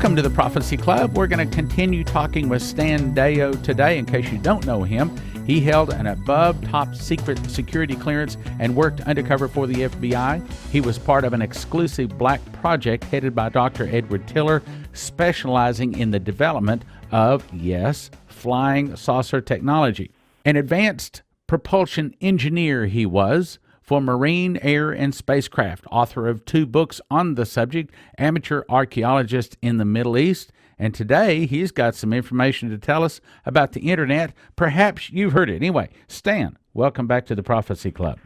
Welcome to the Prophecy Club. We're going to continue talking with Stan Deyo today. In case you don't know him, he held an above top secret security clearance and worked undercover for the FBI. He was part of an exclusive black project headed by Dr. Edward Tiller, specializing in the development of, yes, flying saucer technology. An advanced propulsion engineer he was for marine, air, and spacecraft, author of 2 books on the subject, amateur archaeologist in the Middle East, and today he's got some information to tell us about the internet. Perhaps you've heard it. Anyway, Stan, welcome back to the Prophecy Club.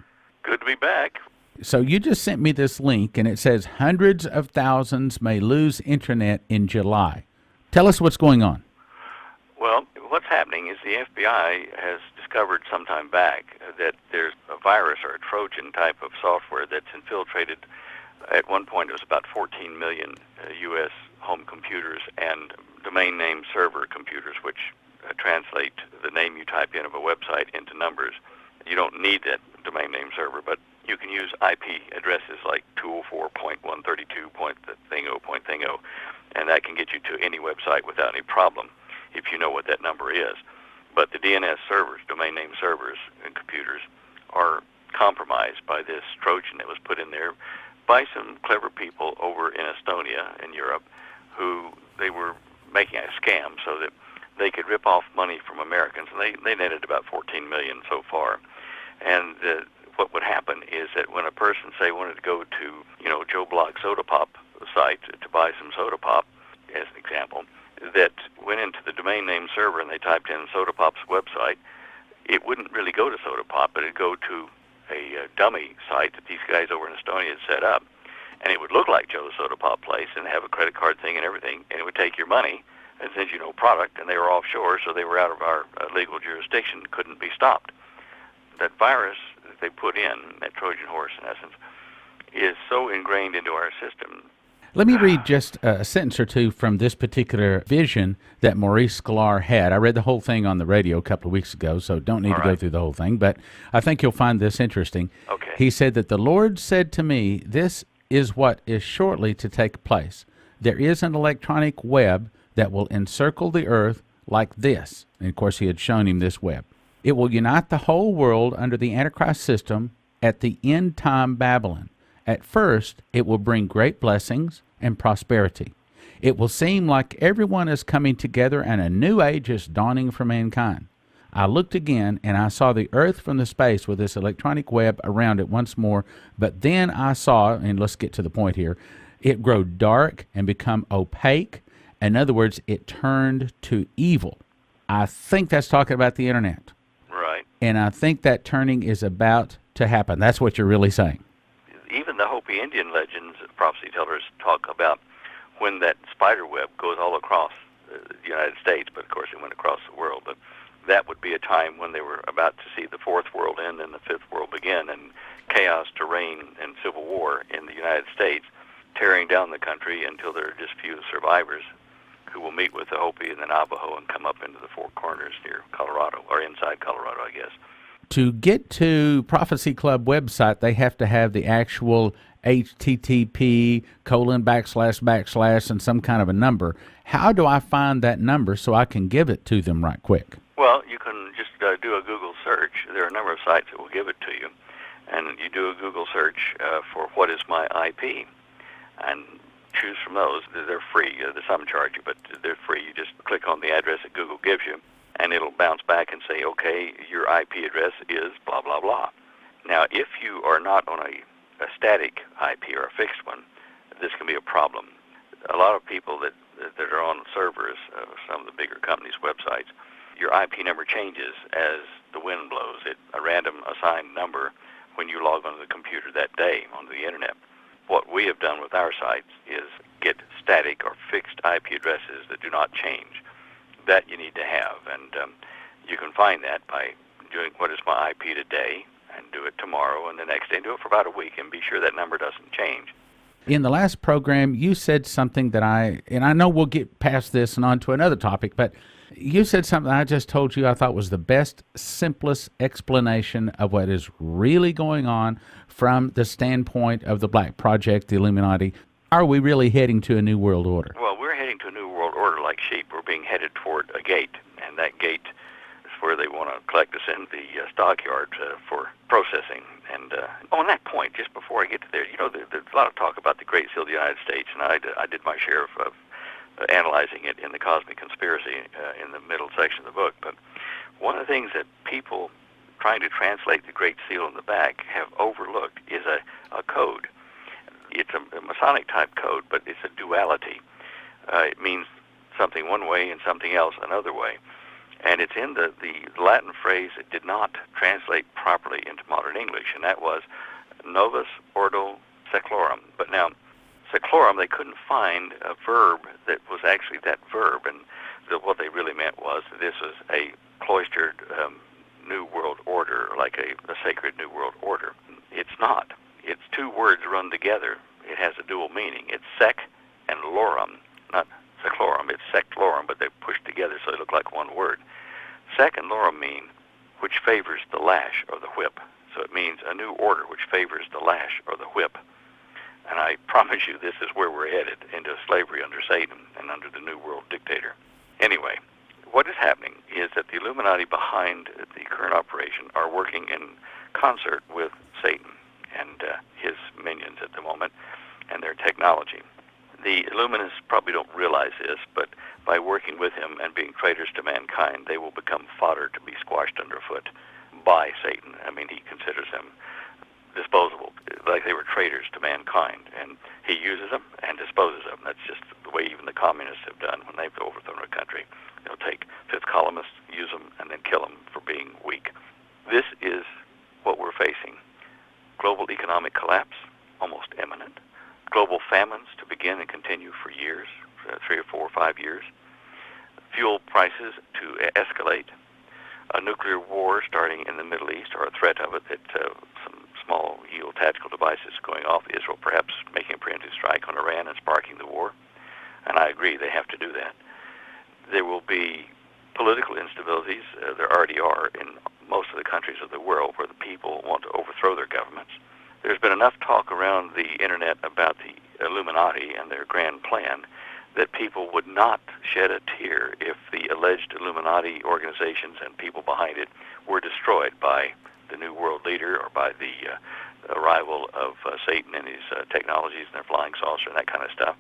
Good to be back. So you just sent me this link, and it says hundreds of thousands may lose internet in July. Tell us what's going on. Well, what's happening is the FBI has discovered some time back that there's a virus or a Trojan type of software that's infiltrated. At one point, it was about 14 million U.S. home computers and domain name server computers, which translate the name you type in of a website into numbers. You don't need that domain name server, but you can use IP addresses like 204.132.thingo.thingo, and that can get you to any website without any problem if you know what that number is. But the DNS servers, domain name servers and computers, are compromised by this Trojan that was put in there by some clever people over in Estonia in Europe, who they were making a scam so that they could rip off money from Americans. And they netted about 14 million so far. And what would happen is that when a person, say, wanted to go to, Joe Block Soda Pop site to buy some soda pop, as an example, that went into the domain name server and they typed in Soda Pop's website, it wouldn't really go to Soda Pop, but it'd go to a dummy site that these guys over in Estonia had set up. And it would look like Joe's Soda Pop place and have a credit card thing and everything, and it would take your money and send you no product, and they were offshore, so they were out of our legal jurisdiction, couldn't be stopped. That virus that they put in, that Trojan horse in essence, is so ingrained into our system. Let me read just a sentence or two from this particular vision that Maurice Gloire had. I read the whole thing on the radio a couple of weeks ago, so don't need to go through the whole thing, but I think you'll find this interesting. Okay. He said that the Lord said to me, "This is what is shortly to take place. There is an electronic web that will encircle the earth like this." And of course, he had shown him this web. "It will unite the whole world under the Antichrist system at the end time Babylon. At first, it will bring great blessings and prosperity. It will seem like everyone is coming together and a new age is dawning for mankind. I looked again and I saw the earth from the space with this electronic web around it once more, but then I saw, and let's get to the point here, it grow dark and become opaque. In other words, it turned to evil." I think that's talking about the internet. Right. And I think that turning is about to happen. That's what you're really saying. Even the Hopi Indian legends, prophecy tellers talk about when that spider web goes all across the United States, but of course it went across the world. But that would be a time when they were about to see the fourth world end and the fifth world begin, and chaos to reign and civil war in the United States, tearing down the country until there are just few survivors who will meet with the Hopi and the Navajo and come up into the Four Corners near Colorado, or inside Colorado, I guess. To get to Prophecy Club website, they have to have the actual http:// and some kind of a number. How do I find that number so I can give it to them right quick? Well, you can just do a Google search. There are a number of sites that will give it to you. And you do a Google search for "what is my IP?" and choose from those. They're free. There's some charge you, but they're free. You just click on the address that Google gives you, and it'll bounce back and say, okay, your IP address is blah, blah, blah. Now, if you are not on a static IP or a fixed one, this can be a problem. A lot of people that are on servers, some of the bigger companies' websites, your IP number changes as the wind blows. It's a random assigned number when you log onto the computer that day onto the internet. What we have done with our sites is get static or fixed IP addresses that do not change. That you need to have, and you can find that by doing "what is my IP today" and do it tomorrow and the next day, and do it for about a week and be sure that number doesn't change. In the last program, you said something that I know we'll get past this and on to another topic, but you said something I just told you I thought was the best, simplest explanation of what is really going on from the standpoint of the Black Project, the Illuminati. Are we really heading to a new world order? Well, we're heading heading to a new world order like sheep. We're being headed toward a gate, and that gate is where they want to collect us in the stockyard for processing. And on that point, just before I get to there, there's a lot of talk about the Great Seal of the United States, and I did my share of analyzing it in the Cosmic Conspiracy in the middle section of the book. But one of the things that people trying to translate the Great Seal in the back have overlooked is a code. It's a Masonic type code, but it's a duality. It means something one way and something else another way. And it's in the Latin phrase that did not translate properly into modern English, and that was Novus Ordo Seclorum. But now, Seclorum, they couldn't find a verb that was actually that verb, and what they really meant was that this was a cloistered New World Order, like a sacred New World Order. It's not. It's two words run together. It has a dual meaning. It's sec and lorum, not seclorum. It's seclorum, but they're pushed together so they look like one word. Sec and lorum mean which favors the lash or the whip. So it means a new order which favors the lash or the whip. And I promise you this is where we're headed, into slavery under Satan and under the New World Dictator. Anyway, what is happening is that the Illuminati behind the current operation are working in concert with Satan and his minions at the moment and their technology. The Illuminists probably don't realize this, but by working with him and being traitors to mankind, they will become fodder to be squashed underfoot by Satan. I mean, he considers them disposable, like they were traitors to mankind, and he uses them and disposes of them. That's just the way even the communists have done when they've overthrown a country. They'll take fifth columnists, use them, and then kill them for being weak. This is what we're facing. Global economic collapse, almost imminent. Global famines to begin and continue for years, 3 or 4 or 5 years. Fuel prices to escalate. A nuclear war starting in the Middle East, or a threat of it, that some small-yield tactical devices going off. Israel perhaps making a preemptive strike on Iran and sparking the war. And I agree, they have to do that. There will be political instabilities. There already are in most of the countries of the world where the people want to overthrow their governments. There's been enough talk around the internet about the Illuminati and their grand plan that people would not shed a tear if the alleged Illuminati organizations and people behind it were destroyed by the New World Leader or by the arrival of Satan and his technologies and their flying saucer and that kind of stuff.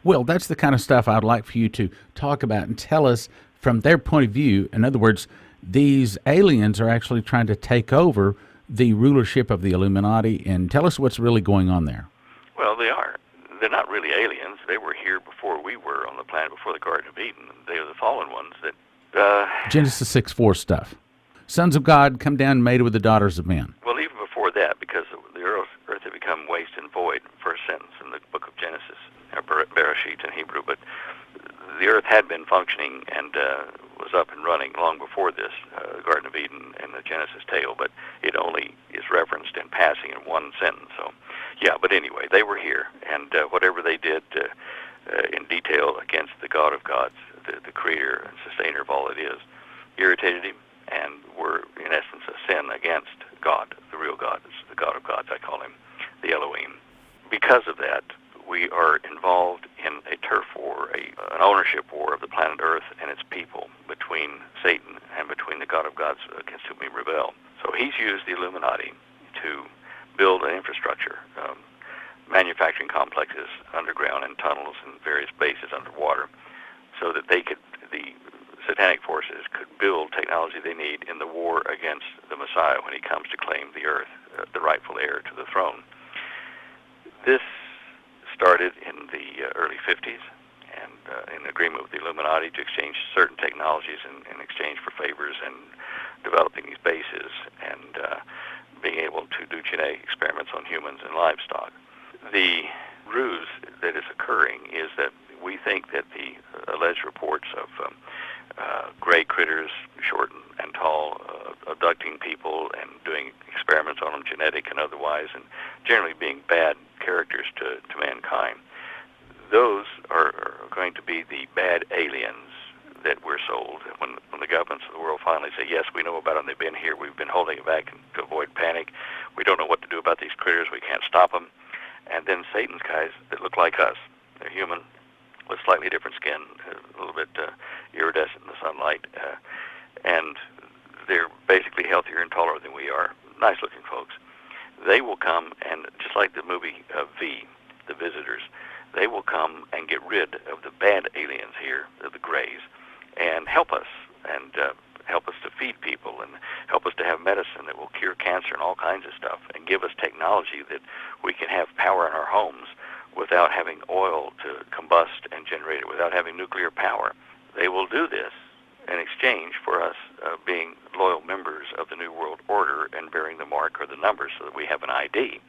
Well, that's the kind of stuff I'd like for you to talk about and tell us from their point of view. In other words, these aliens are actually trying to take over the rulership of the Illuminati, and tell us what's really going on there. Well, they are. They're not really aliens. They were here before we were on the planet, before the Garden of Eden. They are the fallen ones that... Genesis 6:4 stuff. Sons of God come down mated with the daughters of men. Well, even before that, because the earth had become waste and void, first sentence in the book of Genesis, or Bereshit in Hebrew, but the earth had been functioning and was up and running long before this, Garden of Eden and the Genesis tale, but it only is referenced in passing in one sentence. So, yeah, but anyway, they were here, and whatever they did in detail against the God of gods, the creator and sustainer of all it is, irritated him, and were, in essence, a sin against God, the real God, the God of gods, I call him, the Elohim. Because of that, we are involved in a turf war, an ownership war of the planet Earth and its people between Satan and between the God of gods against whom we rebel. So he's used the Illuminati to build an infrastructure, manufacturing complexes underground and tunnels and various bases underwater, so that they could, the satanic forces could build technology they need in the war against the Messiah when he comes to claim the earth, the rightful heir to the throne. This started in the early 50s, and in agreement with the Illuminati to exchange certain technologies in exchange for favors and developing these bases and being able to do genetic experiments on humans and livestock. The ruse that is occurring is that we think that the alleged reports of gray critters, short and tall, abducting people and doing experiments on them, genetic and otherwise, and generally being bad characters to mankind, those are going to be the bad aliens that we're sold. When the governments of the world finally say, yes, we know about them, they've been here, we've been holding it back to avoid panic, we don't know what to do about these critters, we can't stop them. And then Satan's guys that look like us, they're human, with slightly different skin, a little bit iridescent in the sunlight, and they're basically healthier and taller than we are. Nice-looking folks. They will come and, just like the movie V, The Visitors, they will come and get rid of the bad aliens here, the Greys, and help us, and help us to feed people, and help us to have medicine that will cure cancer and all kinds of stuff, and give us technology that we can have power in our homes without having oil to combust and generate it, without having nuclear power. They will do this in exchange for us being loyal members of the New World Order and bearing the mark or the numbers so that we have an ID.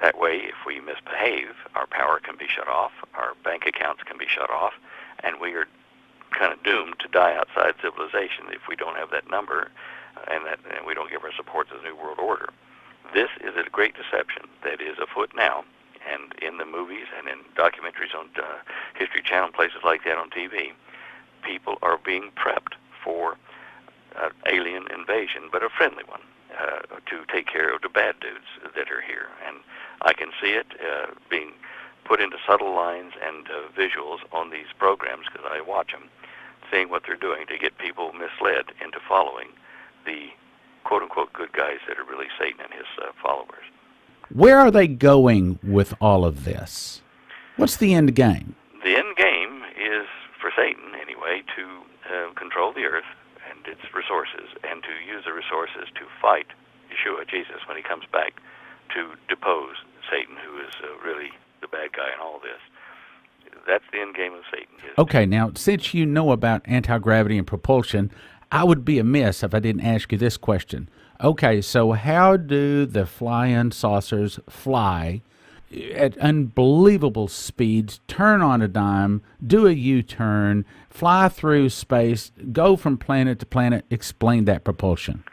That way, if we misbehave, our power can be shut off, our bank accounts can be shut off, and we are kind of doomed to die outside civilization if we don't have that number and we don't give our support to the New World Order. This is a great deception that is afoot now, and in the movies and in documentaries on History Channel and places like that on TV, people are being prepped for alien invasion, but a friendly one, to take care of the bad dudes that are here. And I can see it being put into subtle lines and visuals on these programs because I watch them, seeing what they're doing to get people misled into following the quote-unquote good guys that are really Satan and his followers. Where are they going with all of this? What's the end game? The end game is, for Satan anyway, to control the earth and its resources, and to use the resources to fight Yeshua, Jesus, when he comes back, to depose Satan, who is really the bad guy in all this. That's the end game of Satan. Okay, now, since you know about anti-gravity and propulsion, I would be amiss if I didn't ask you this question. Okay, so how do the flying saucers fly at unbelievable speeds, turn on a dime, do a U-turn, fly through space, go from planet to planet? Explain that propulsion.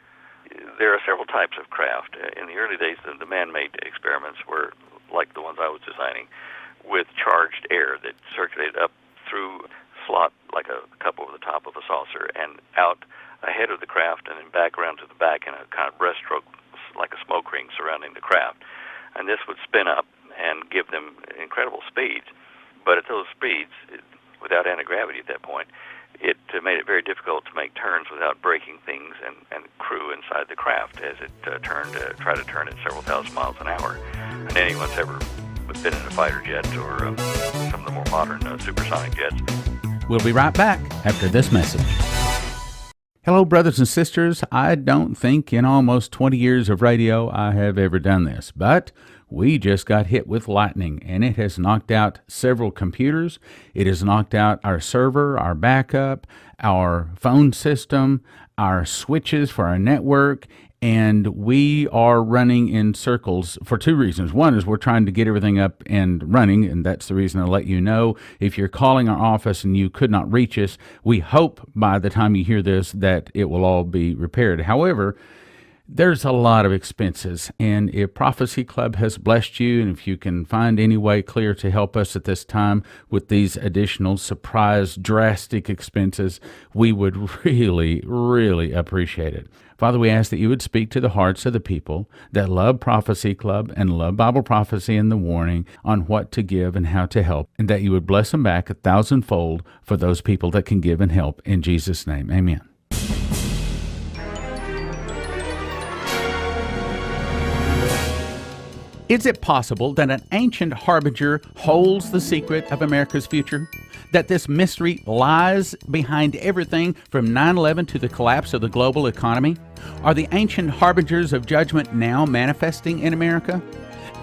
There are several types of craft. In the early days, the man-made experiments were like the ones I was designing, with charged air that circulated up through slot like a cup over the top of a saucer and out ahead of the craft and then back around to the back in a kind of breaststroke, like a smoke ring surrounding the craft. And this would spin up and give them incredible speeds. But at those speeds, without anti-gravity at that point, it made it very difficult to make turns without breaking things and crew inside the craft as it tried to turn at several thousand miles an hour. And anyone's ever been in a fighter jet or some of the more modern supersonic jets. We'll be right back after this message. Hello, brothers and sisters. I don't think in almost 20 years of radio I have ever done this, but we just got hit with lightning, and it has knocked out several computers. It has knocked out our server, our backup, our phone system, our switches for our network, and we are running in circles for two reasons. One is we're trying to get everything up and running, and that's the reason I'll let you know. If you're calling our office and you could not reach us, we hope by the time you hear this that it will all be repaired. However, there's a lot of expenses, and if Prophecy Club has blessed you, and if you can find any way clear to help us at this time with these additional surprise drastic expenses, we would really, really appreciate it. Father, we ask that you would speak to the hearts of the people that love Prophecy Club and love Bible prophecy and the warning on what to give and how to help, and that you would bless them back 1,000-fold for those people that can give and help. In Jesus' name, amen. Is it possible that an ancient harbinger holds the secret of America's future? That this mystery lies behind everything from 9/11 to the collapse of the global economy? Are the ancient harbingers of judgment now manifesting in America?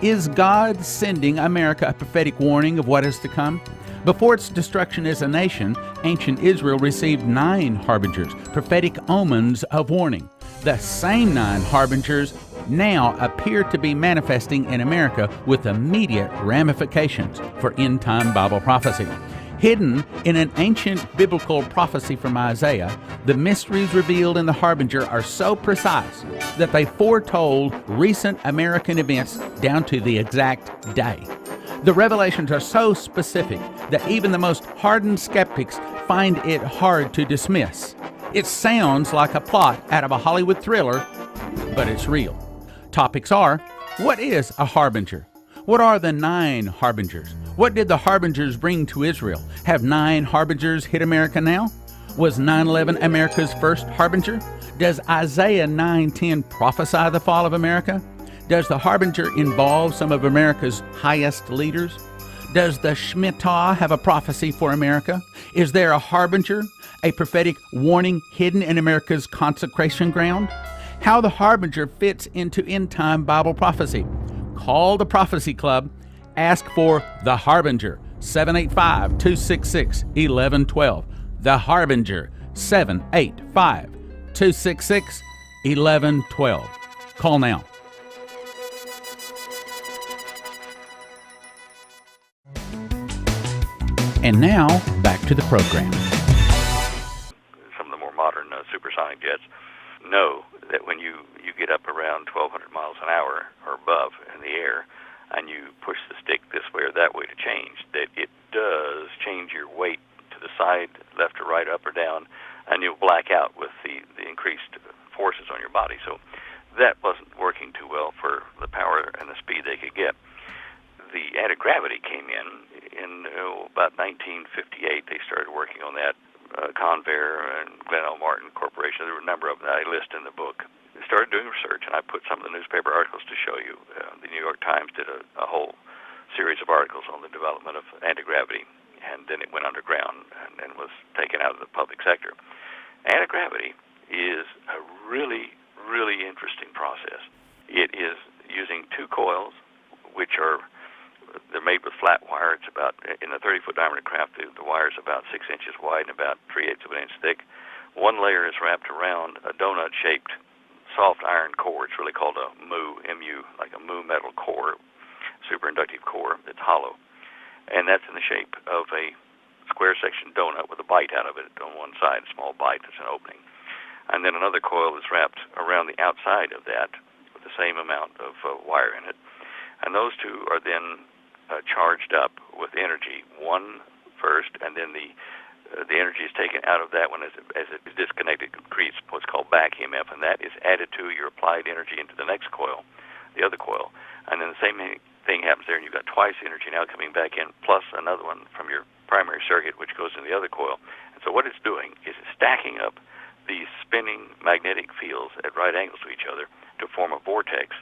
Is God sending America a prophetic warning of what is to come? Before its destruction as a nation, ancient Israel received 9 harbingers, prophetic omens of warning. The same 9 harbingers now appear to be manifesting in America with immediate ramifications for end-time Bible prophecy. Hidden in an ancient biblical prophecy from Isaiah, the mysteries revealed in the harbinger are so precise that they foretold recent American events down to the exact day. The revelations are so specific that even the most hardened skeptics find it hard to dismiss. It sounds like a plot out of a Hollywood thriller, but it's real. Topics are: what is a harbinger? What are the 9 harbingers? What did the harbingers bring to Israel? Have 9 harbingers hit America now? Was 9/11 America's first harbinger? Does Isaiah 9:10 prophesy the fall of America? Does the harbinger involve some of America's highest leaders? Does the Shemitah have a prophecy for America? Is there a harbinger, a prophetic warning hidden in America's consecration ground? How the harbinger fits into end-time Bible prophecy. Call the Prophecy Club. Ask for the harbinger, 785-266-1112. The harbinger, 785-266-1112. Call now. And now, back to the program. Some of the more modern supersonic jets know that when you get up around 1,200 miles an hour or above in the air, and you push the stick this way or that way to change, that it does change your weight to the side, left or right, up or down, and you'll black out with the increased forces on your body. So that wasn't working too well for the power and the speed they could get. The anti-gravity came in about 1958. They started working on that. Convair and Glenn L. Martin Corporation, there were a number of them that I list in the book. They started doing research, and I put some of the newspaper articles to show you. The New York Times did a whole series of articles on the development of anti-gravity, and then it went underground and was taken out of the public sector. Anti-gravity is a really, really interesting process. It is using 2 coils, which they're made with flat wire. It's about, in a 30-foot diameter craft, the wire is about 6 inches wide and about 3/8 of an inch thick. One layer is wrapped around a donut-shaped soft iron core. It's really called a mu, M-U, like a mu metal core, superinductive core that's hollow. And that's in the shape of a square section donut with a bite out of it on one side, a small bite that's an opening. And then another coil is wrapped around the outside of that with the same amount of wire in it. And those two are then charged up with energy, one first, and then the energy is taken out of that one as it is disconnected, creates what's called back EMF, and that is added to your applied energy into the next coil, the other coil. And then the same thing happens there, and you've got twice the energy now coming back in, plus another one from your primary circuit, which goes into the other coil. And so what it's doing is it's stacking up these spinning magnetic fields at right angles to each other to form a vortex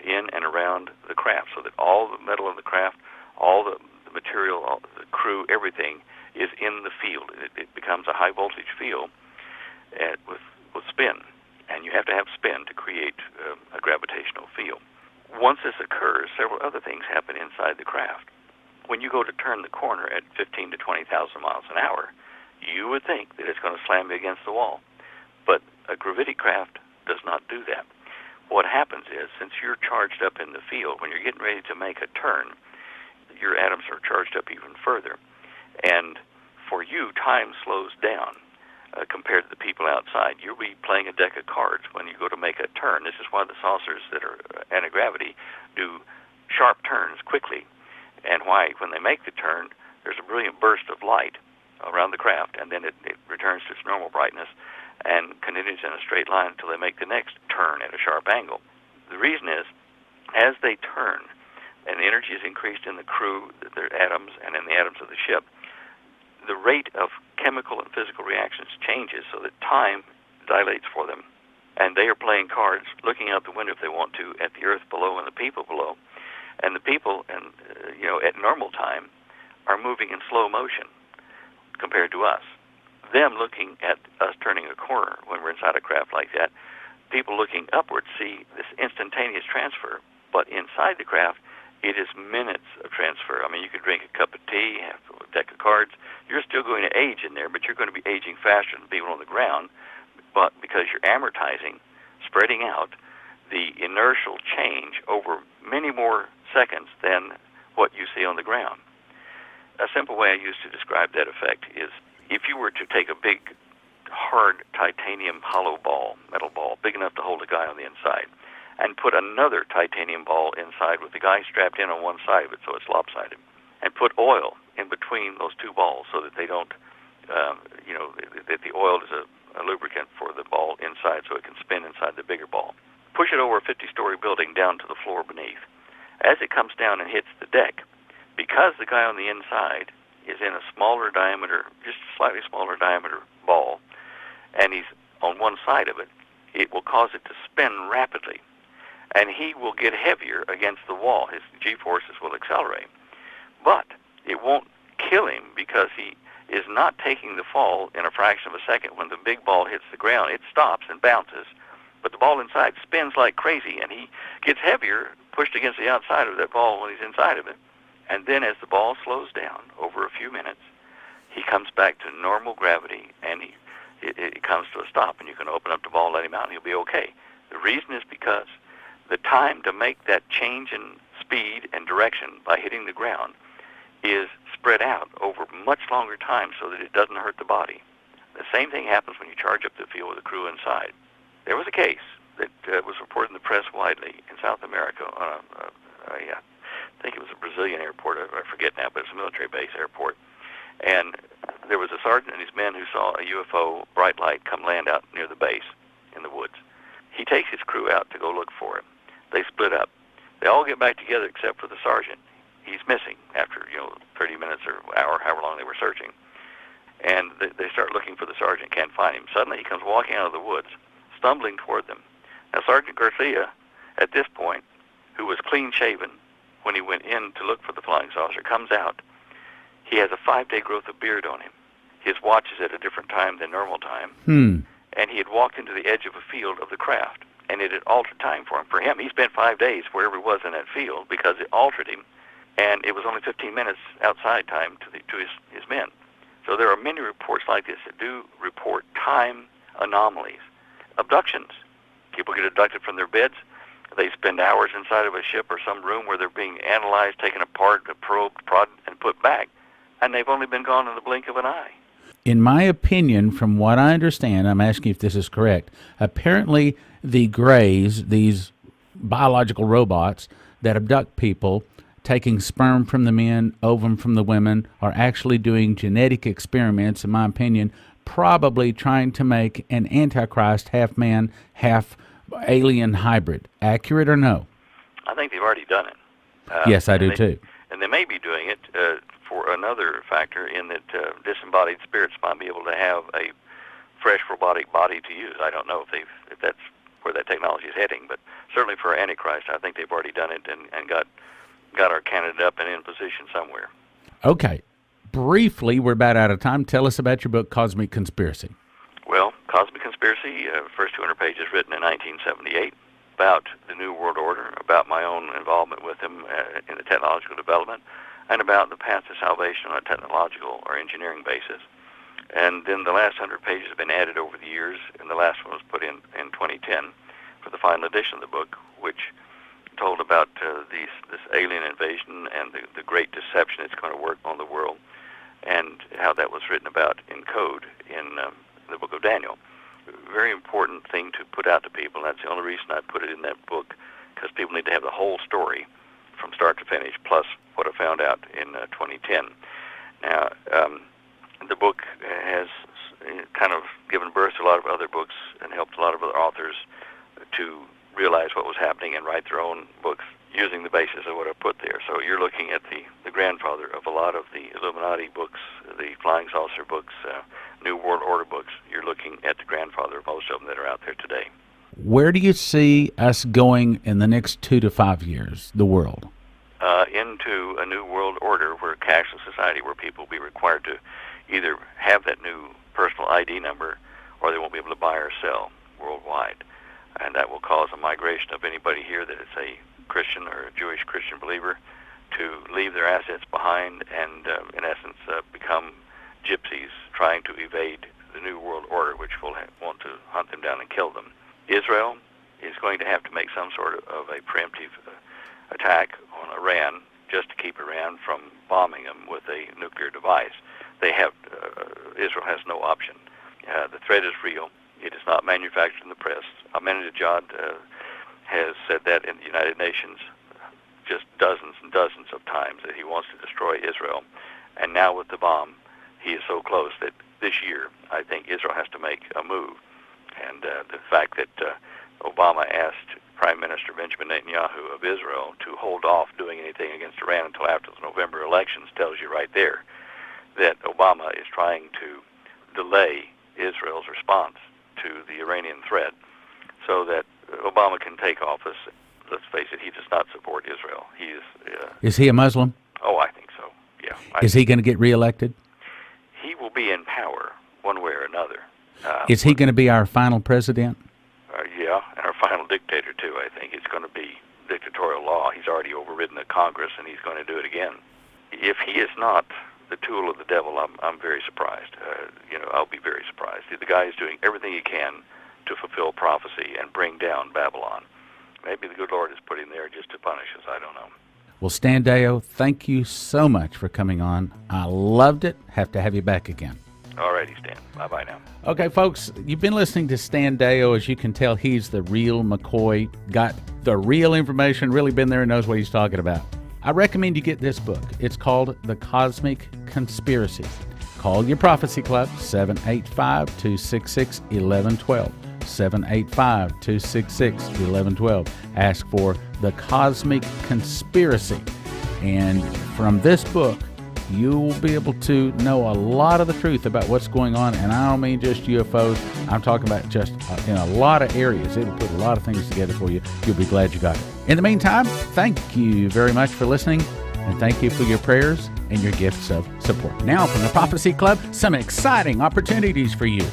in and around the craft, so that all the metal of the craft, all the material, all the crew, everything is in the field. It becomes a high voltage field with spin, and you have to have spin to create a gravitational field. Once this occurs, several other things happen inside the craft. When you go to turn the corner at 15 to 20,000 miles an hour, you would think that it's going to slam you against the wall, but a gravity craft does not do that. What happens is, since you're charged up in the field, when you're getting ready to make a turn, your atoms are charged up even further. And for you, time slows down compared to the people outside. You'll be playing a deck of cards when you go to make a turn. This is why the saucers that are anti-gravity do sharp turns quickly, and why, when they make the turn, there's a brilliant burst of light around the craft, and then it returns to its normal brightness and continues in a straight line until they make the next turn at a sharp angle. The reason is, as they turn, and the energy is increased in the crew, their atoms, and in the atoms of the ship, the rate of chemical and physical reactions changes so that time dilates for them. And they are playing cards, looking out the window if they want to, at the earth below and the people below. And the people, at normal time, are moving in slow motion compared to us. Them looking at us turning a corner when we're inside a craft like that, people looking upward see this instantaneous transfer, but inside the craft, it is minutes of transfer. I mean, you could drink a cup of tea, have a deck of cards. You're still going to age in there, but you're going to be aging faster than people on the ground, but because you're amortizing, spreading out the inertial change over many more seconds than what you see on the ground. A simple way I use to describe that effect is, if you were to take a big, hard titanium hollow ball, metal ball, big enough to hold a guy on the inside, and put another titanium ball inside with the guy strapped in on one side of it so it's lopsided, and put oil in between those two balls so that they don't, that the oil is a lubricant for the ball inside so it can spin inside the bigger ball. Push it over a 50-story building down to the floor beneath. As it comes down and hits the deck, because the guy on the inside is in a smaller diameter, just a slightly smaller diameter ball, and he's on one side of it, it will cause it to spin rapidly, and he will get heavier against the wall. His G-forces will accelerate. But it won't kill him because he is not taking the fall in a fraction of a second. When the big ball hits the ground, it stops and bounces, but the ball inside spins like crazy, and he gets heavier, pushed against the outside of that ball when he's inside of it. And then as the ball slows down over a few minutes, he comes back to normal gravity, and it comes to a stop, and you can open up the ball, let him out, and he'll be okay. The reason is because the time to make that change in speed and direction by hitting the ground is spread out over much longer time so that it doesn't hurt the body. The same thing happens when you charge up the field with a crew inside. There was a case that was reported in the press widely in South America on I think it was a Brazilian airport, I forget now, but it's a military base airport. And there was a sergeant and his men who saw a UFO bright light come land out near the base in the woods. He takes his crew out to go look for it. They split up. They all get back together except for the sergeant. He's missing after 30 minutes or hour, however long they were searching. And they start looking for the sergeant, can't find him. Suddenly he comes walking out of the woods, stumbling toward them. Now Sergeant Garcia, at this point, who was clean-shaven when he went in to look for the flying saucer, comes out. He has a 5-day growth of beard on him. His watch is at a different time than normal time. And he had walked into the edge of a field of the craft, and it had altered time for him. For him, he spent 5 days wherever he was in that field because it altered him, and it was only 15 minutes outside time to his men. So there are many reports like this that do report time anomalies. Abductions. People get abducted from their beds. They spend hours inside of a ship or some room where they're being analyzed, taken apart, probed, prodded, and put back. And they've only been gone in the blink of an eye. In my opinion, from what I understand, I'm asking if this is correct, apparently the Greys, these biological robots that abduct people, taking sperm from the men, ovum from the women, are actually doing genetic experiments, in my opinion, probably trying to make an Antichrist half-man, half-alien hybrid. Accurate or no? I think they've already done it. Yes, I do too. And they may be doing it for another factor in that disembodied spirits might be able to have a fresh robotic body to use. I don't know if that's where that technology is heading, but certainly for Antichrist, I think they've already done it and got our candidate up and in position somewhere. Okay. Briefly, we're about out of time. Tell us about your book, Cosmic Conspiracy. Well, Cosmic Conspiracy, first 200 pages written in 1978, about the New World Order, about my own involvement with them in the technological development, and about the path to salvation on a technological or engineering basis. And then the last 100 pages have been added over the years, and the last one was put in 2010 for the final edition of the book, which told about this alien invasion and the great deception it's going to work on the world, and how that was written about in code in the book of Daniel. Very important thing to put out to people. That's the only reason I put it in that book, because people need to have the whole story from start to finish, plus what I found out in 2010. Now, the book has kind of given birth to a lot of other books and helped a lot of other authors to realize what was happening and write their own books using the basis of what I put there. So you're looking at the grandfather of a lot of the Illuminati books, the flying saucer books, New World Order books. You're looking at the grandfather of most of them that are out there today. Where do you see us going in the next 2 to 5 years, the world? Into a new world order where cashless society, where people will be required to either have that new personal ID number or they won't be able to buy or sell worldwide. And that will cause a migration of anybody here that is a Christian or a Jewish Christian believer to leave their assets behind and, in essence, become gypsies trying to evade the New World Order, which will want to hunt them down and kill them. Israel is going to have to make some sort of a preemptive attack on Iran just to keep Iran from bombing them with a nuclear device. Israel has no option. The threat is real. It is not manufactured in the press. Ahmadinejad has said that in the United Nations just dozens and dozens of times that he wants to destroy Israel. And now with the bomb, he is so close that this year I think Israel has to make a move. And the fact that Obama asked Prime Minister Benjamin Netanyahu of Israel to hold off doing anything against Iran until after the November elections tells you right there that Obama is trying to delay Israel's response to the Iranian threat so that Obama can take office. Let's face it, he does not support Israel. Is he a Muslim? Oh, I think so, yeah. Is he going to get reelected? He will be in power one way or another. Is he going to be our final president? Yeah, and our final dictator, too. I think it's going to be dictatorial law. He's already overridden the Congress, and he's going to do it again. If he is not the tool of the devil, I'm very surprised. I'll be very surprised. The guy is doing everything he can to fulfill prophecy and bring down Babylon. Maybe the good Lord is put him there just to punish us. I don't know. Well, Stan Deyo, thank you so much for coming on. I loved it. Have to have you back again. All righty, Stan. Bye-bye now. Okay, folks, you've been listening to Stan Deyo. As you can tell, he's the real McCoy, got the real information, really been there and knows what he's talking about. I recommend you get this book. It's called The Cosmic Conspiracy. Call your Prophecy Club, 785-266-1112. 785-266-1112. Ask for The Cosmic Conspiracy. And from this book, you will be able to know a lot of the truth about what's going on. And I don't mean just UFOs. I'm talking about just in a lot of areas. It'll put a lot of things together for you. You'll be glad you got it. In the meantime, thank you very much for listening. And thank you for your prayers and your gifts of support. Now, from the Prophecy Club, some exciting opportunities for you.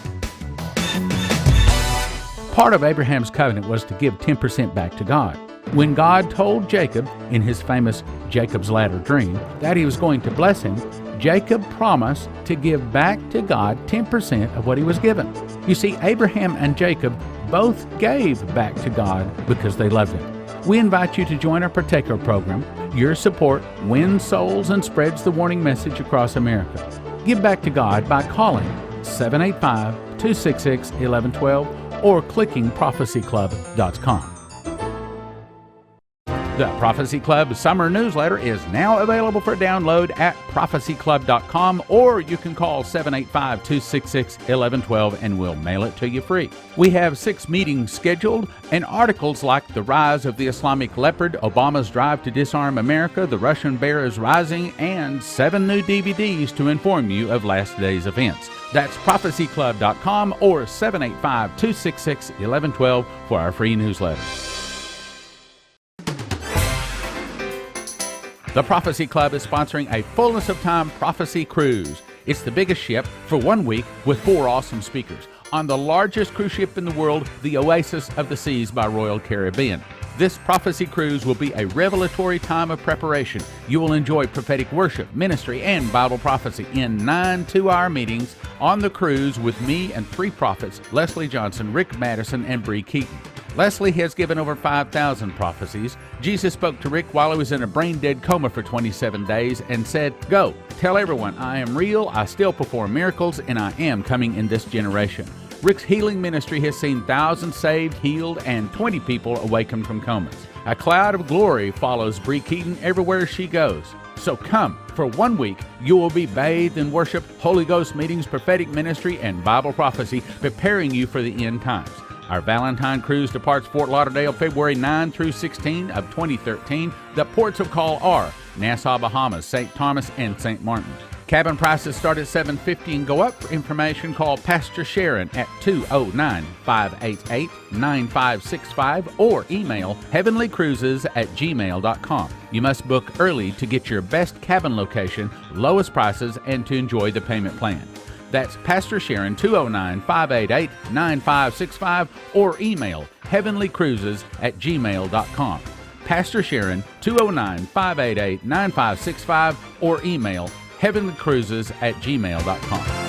Part of Abraham's covenant was to give 10% back to God. When God told Jacob in his famous Jacob's Ladder dream that he was going to bless him, Jacob promised to give back to God 10% of what he was given. You see, Abraham and Jacob both gave back to God because they loved him. We invite you to join our Partaker program. Your support wins souls and spreads the warning message across America. Give back to God by calling 785-266-1112 or clicking prophecyclub.com. The Prophecy Club summer newsletter is now available for download at prophecyclub.com, or you can call 785-266-1112 and we'll mail it to you free. We have 6 meetings scheduled and articles like The Rise of the Islamic Leopard, Obama's Drive to Disarm America, The Russian Bear is Rising, and 7 new DVDs to inform you of last day's events. That's prophecyclub.com or 785-266-1112 for our free newsletter. The Prophecy Club is sponsoring a Fullness of Time Prophecy Cruise. It's the biggest ship for 1 week with 4 awesome speakers on the largest cruise ship in the world, the Oasis of the Seas by Royal Caribbean. This prophecy cruise will be a revelatory time of preparation. You will enjoy prophetic worship, ministry, and Bible prophecy in 9 2-hour meetings on the cruise with me and 3 prophets, Leslie Johnson, Rick Madison, and Bree Keaton. Leslie has given over 5,000 prophecies. Jesus spoke to Rick while he was in a brain-dead coma for 27 days and said, "Go, tell everyone I am real, I still perform miracles, and I am coming in this generation." Rick's healing ministry has seen thousands saved, healed, and 20 people awakened from comas. A cloud of glory follows Bree Keaton everywhere she goes. So come, for 1 week, you will be bathed in worship, Holy Ghost meetings, prophetic ministry, and Bible prophecy, preparing you for the end times. Our Valentine cruise departs Fort Lauderdale February 9 through 16 of 2013. The ports of call are Nassau, Bahamas, St. Thomas, and St. Martin. Cabin prices start at $750 and go up. For information, call Pastor Sharon at 209-588-9565 or email heavenlycruises@gmail.com. You must book early to get your best cabin location, lowest prices, and to enjoy the payment plan. That's Pastor Sharon, 209-588-9565, or email heavenlycruises@gmail.com. Pastor Sharon, 209-588-9565, or email heavenlycruises@gmail.com.